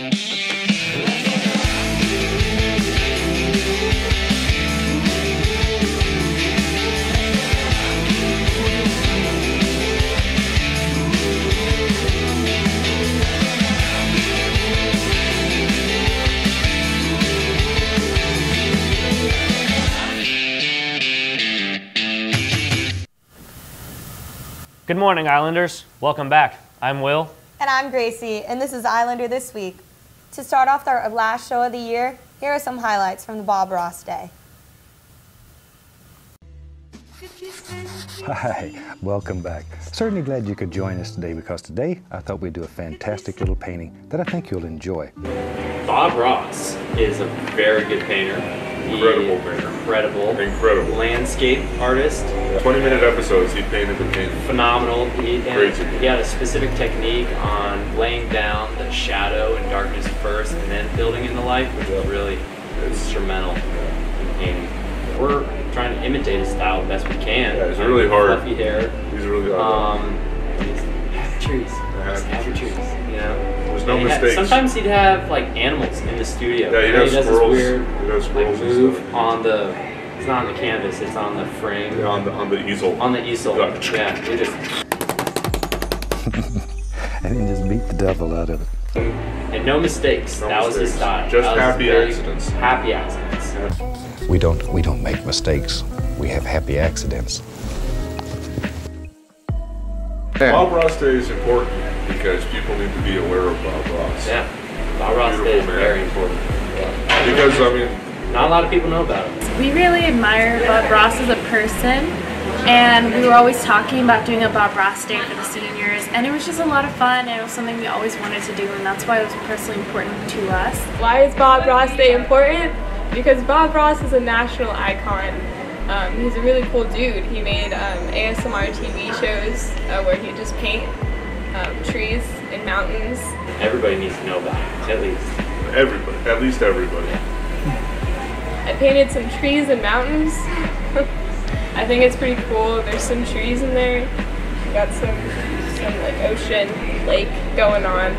Good morning, Islanders. Welcome back. I'm Will. And I'm Gracie, and this is Islander This Week. To start off our last show of the year, here are some highlights from the Bob Ross Day. Hi, welcome back. Certainly glad you could join us today because today I thought we'd do a fantastic little painting that I think you'll enjoy. Bob Ross is a very good painter. Incredible painter. Incredible landscape artist. 20-minute episodes, he painted the painting. Phenomenal. He had a specific technique on laying down the shadow and darkness first and then building in the light, which is really instrumental in painting. We're trying to imitate his style the best we can. Yeah, it's really hard. Fluffy hair. He's really hard. Happy trees. Happy trees. You know. There's no mistakes. Sometimes he'd have like animals in the studio. Yeah, he does squirrels. This weird, he does squirrels like, move on the. It's not on the canvas. It's on the frame. Yeah, on the easel. On the easel. Yeah. We just. And then just beat the devil out of it. And no mistakes. That was his style. Just happy accidents. Happy accidents. We don't make mistakes. We have happy accidents. Bob Ross Day is important because people need to be aware of Bob Ross. Yeah, Bob Ross Day is very important. Yeah. Because, I mean, not a lot of people know about him. We really admire Bob Ross as a person, and we were always talking about doing a Bob Ross Day for the seniors, and it was just a lot of fun, and it was something we always wanted to do, and that's why it was personally important to us. Why is Bob Ross Day important? Because Bob Ross is a national icon. He's a really cool dude. He made ASMR TV shows where he'd just paint trees and mountains. Everybody needs to know about him, at least. Everybody, at least everybody. I painted some trees and mountains. I think it's pretty cool. There's some trees in there. Got some like ocean, lake going on.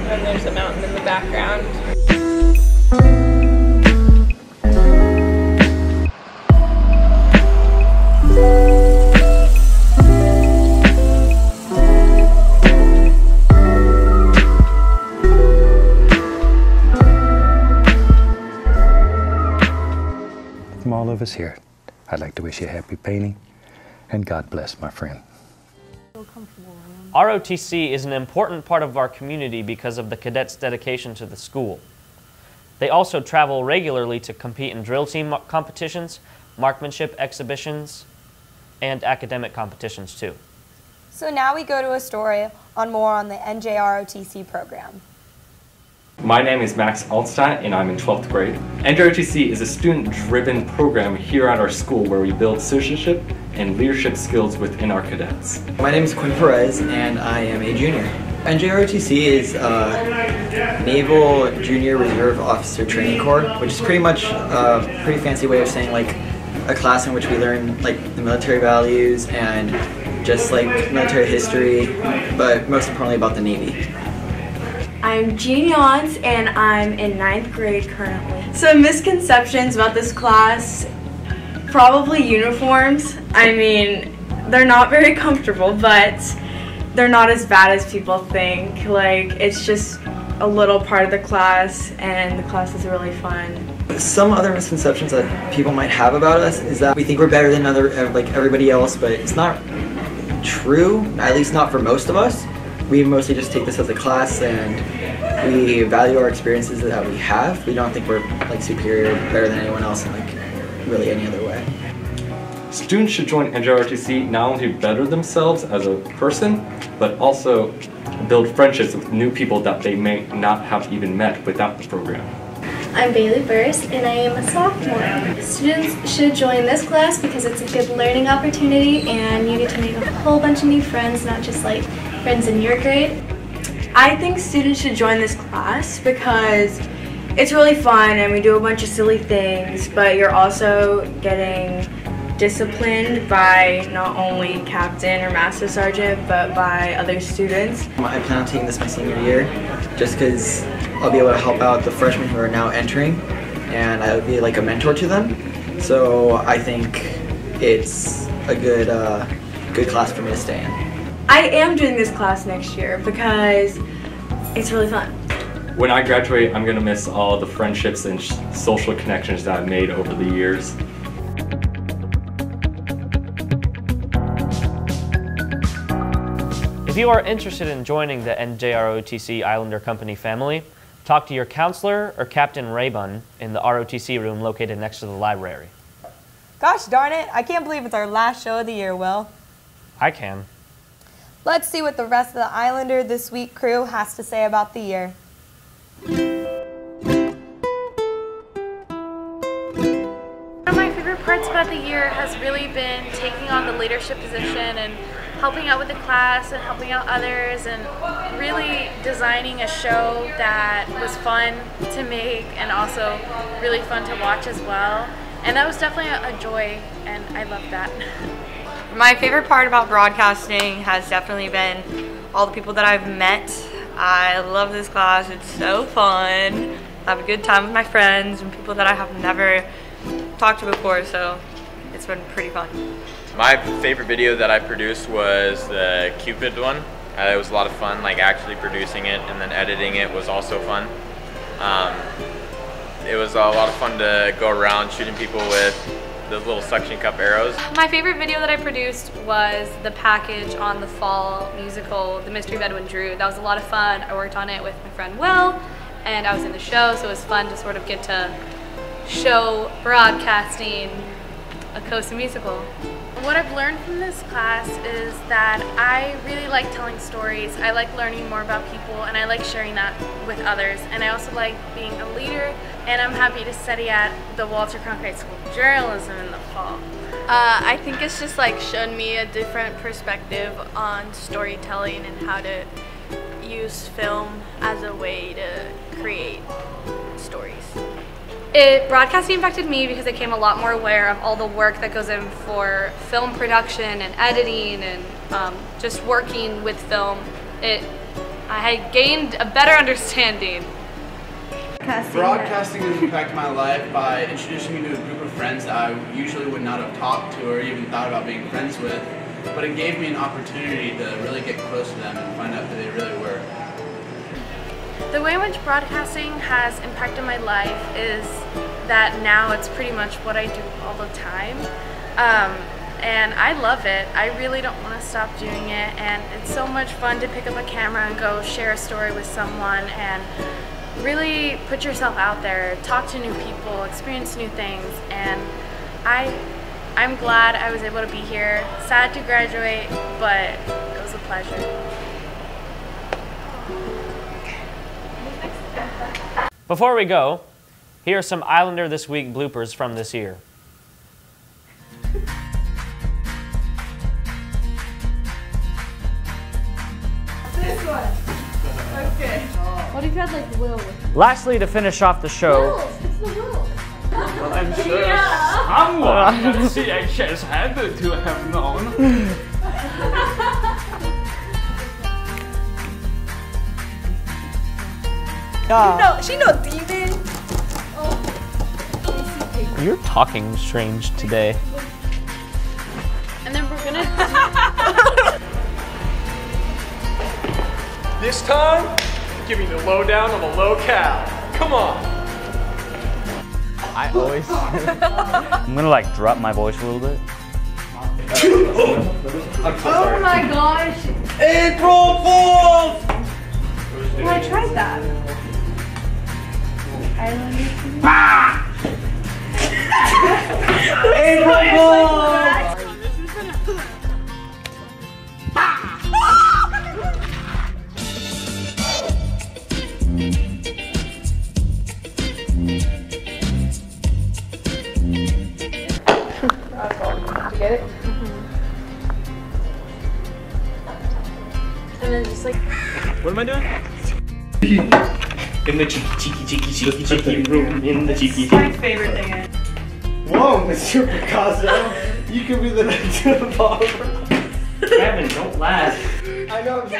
And there's a mountain in the background. From all of us here, I'd like to wish you a happy painting, and God bless, my friend. ROTC is an important part of our community because of the cadets' dedication to the school. They also travel regularly to compete in drill team competitions, marksmanship exhibitions, and academic competitions too. So now we go to a story on more on the NJROTC program. My name is Max Altstein and I'm in 12th grade. NJROTC is a student-driven program here at our school where we build citizenship and leadership skills within our cadets. My name is Quinn Perez and I am a junior. NJROTC is Naval Junior Reserve Officer Training Corps, which is pretty much a pretty fancy way of saying like a class in which we learn like the military values and just like military history, but most importantly about the Navy. I'm Jean Yons and I'm in 9th grade currently. Some misconceptions about this class, probably uniforms. I mean, they're not very comfortable, but they're not as bad as people think. Like, it's just a little part of the class and the class is really fun. Some other misconceptions that people might have about us is that we think we're better than everybody else, but it's not true, at least not for most of us. We mostly just take this as a class and we value our experiences that we have. We don't think we're like superior, better than anyone else in like really any other way. Students should join NJROTC not only to better themselves as a person, but also build friendships with new people that they may not have even met without the program. I'm Bailey Burst and I am a sophomore. Students should join this class because it's a good learning opportunity and you get to make a whole bunch of new friends, not just like friends in your grade. I think students should join this class because it's really fun and we do a bunch of silly things, but you're also getting disciplined by not only captain or master sergeant, but by other students. I plan on taking this my senior year just because I'll be able to help out the freshmen who are now entering, and I'll be like a mentor to them. So I think it's a good class for me to stay in. I am doing this class next year because it's really fun. When I graduate, I'm gonna miss all the friendships and social connections that I've made over the years. If you are interested in joining the NJROTC Islander Company family, talk to your counselor or Captain Raybun in the ROTC room located next to the library. Gosh darn it, I can't believe it's our last show of the year, Will. I can. Let's see what the rest of the Islander This Week crew has to say about the year. One of my favorite parts about the year has really been taking on the leadership position and helping out with the class and helping out others and really designing a show that was fun to make and also really fun to watch as well. And that was definitely a joy, and I loved that. My favorite part about broadcasting has definitely been all the people that I've met. I love this class, it's so fun. I have a good time with my friends and people that I have never talked to before, so it's been pretty fun. My favorite video that I produced was the Cupid one. It was a lot of fun, like actually producing it, and then editing it was also fun. It was a lot of fun to go around shooting people with those little suction cup arrows. My favorite video that I produced was the package on the fall musical, The Mystery of Edwin Drood. That was a lot of fun. I worked on it with my friend Will, and I was in the show, so it was fun to sort of get to show broadcasting a Costa musical. What I've learned from this class is that I really like telling stories. I like learning more about people, and I like sharing that with others. And I also like being a leader, and I'm happy to study at the Walter Cronkite School of Journalism in the fall. I think it's just like shown me a different perspective on storytelling and how to use film as a way to create stories. Broadcasting impacted me because I became a lot more aware of all the work that goes in for film production and editing and just working with film. I had gained a better understanding. Broadcasting has impacted my life by introducing me to a group of friends that I usually would not have talked to or even thought about being friends with, but it gave me an opportunity to really get close to them and find out who they really were. The way in which broadcasting has impacted my life is that now it's pretty much what I do all the time. And I love it. I really don't want to stop doing it, and it's so much fun to pick up a camera and go share a story with someone and really put yourself out there, talk to new people, experience new things, and I'm glad I was able to be here. Sad to graduate, but it was a pleasure. Before we go, here are some Islander This Week bloopers from this year. This one. Okay. What if you had like Will? Lastly, to finish off the show, It's the Will. Well, I'm sure someone at CHS had to have known. She know demon. you're talking strange today. And then we're gonna This time, give me the lowdown on the locale. Come on. I always. I'm gonna like drop my voice a little bit. Oh my gosh. April Fools! Well, I tried that. April Fools! get it. And then just like. What am I doing? In the cheeky room. In the cheeky. My favorite thing is. Whoa, Mr. Picasso. You could be the next Bob Ross. Kevin, don't laugh. I know. Both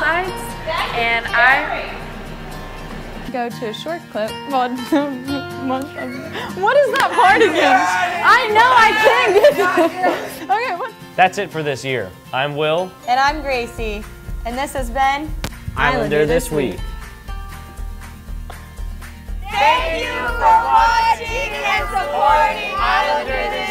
sides, and I go to a short clip. What is that part again? I know I can't get it. Okay, what? That's it for this year. I'm Will. And I'm Gracie. And this has been Islander This Week. Thank you for watching and supporting Islander This